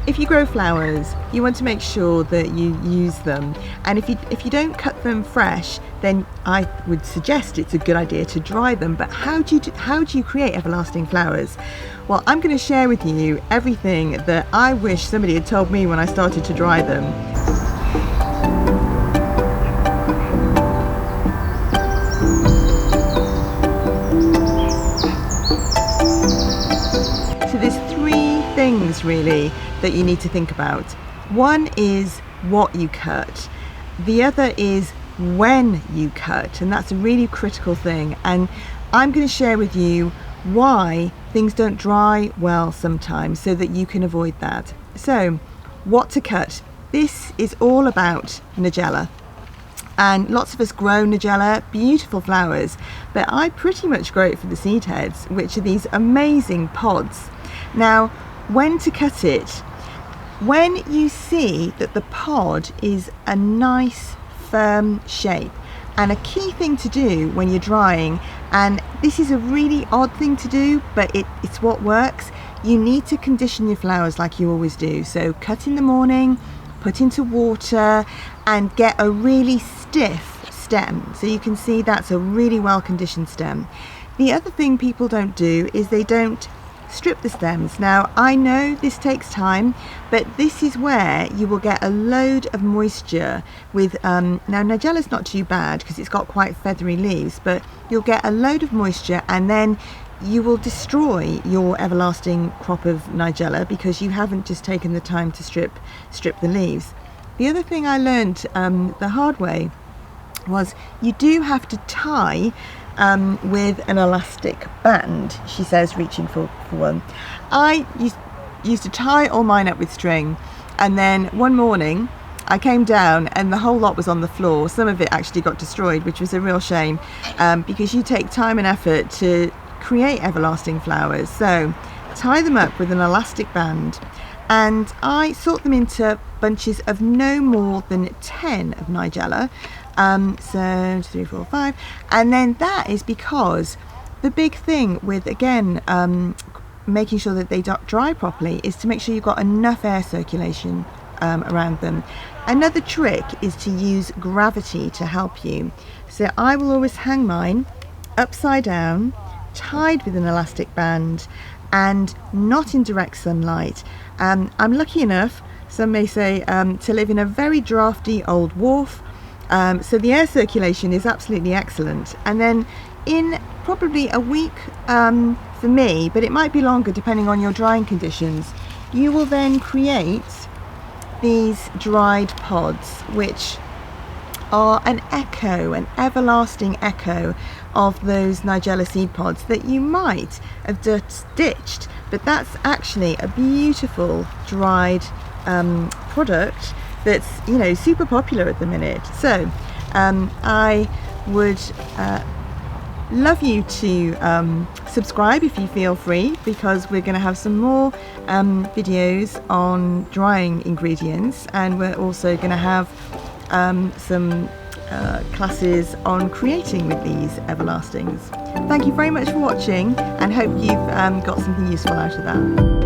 if you grow flowers, you want to make sure that you use them, and if you don't cut them fresh, then I would suggest it's a good idea to dry them. But how do you create everlasting flowers? Well, I'm going to share with you everything that I wish somebody had told me when I started to dry them. So there's three things really that you need to think about. One is what you cut. The other is when you cut, and that's a really critical thing. And I'm going to share with you why things don't dry well sometimes so that you can avoid that. So, what to cut? This is all about Nigella. And lots of us grow Nigella, beautiful flowers, but I pretty much grow it for the seed heads, which are these amazing pods. Now, when to cut it? When you see that the pod is a nice firm shape, and a key thing to do when you're drying, and this is a really odd thing to do, but it's what works, you need to condition your flowers like you always do. So cut in the morning, put into water, and get a really stiff stem. So you can see that's a really well conditioned stem. The other thing people don't do is they don't strip the stems. Now I know this takes time, but this is where you will get a load of moisture with now Nigella's not too bad because it's got quite feathery leaves, but you'll get a load of moisture and then you will destroy your everlasting crop of Nigella because you haven't just taken the time to strip the leaves. The other thing I learned the hard way was you do have to tie with an elastic band, she says, reaching for one. I used to tie all mine up with string, and then one morning I came down and the whole lot was on the floor. Some of it actually got destroyed, which was a real shame, because you take time and effort to create everlasting flowers. So tie them up with an elastic band, and I sort them into bunches of no more than 10 of Nigella. So 3, 4, 5, and then that is because the big thing with, again, making sure that they dry properly is to make sure you've got enough air circulation around them. Another trick is to use gravity to help you. So I will always hang mine upside down, tied with an elastic band, and not in direct sunlight. I'm lucky enough, some may say, to live in a very drafty old wharf. So the air circulation is absolutely excellent, and then in probably a week for me, but it might be longer depending on your drying conditions, you will then create these dried pods, which are an everlasting echo of those Nigella seed pods that you might have ditched, but that's actually a beautiful dried product that's, you know, super popular at the minute. So I would love you to subscribe if you feel free, because we're going to have some more videos on drying ingredients, and we're also going to have some classes on creating with these everlastings. Thank you very much for watching, and hope you've got something useful out of that.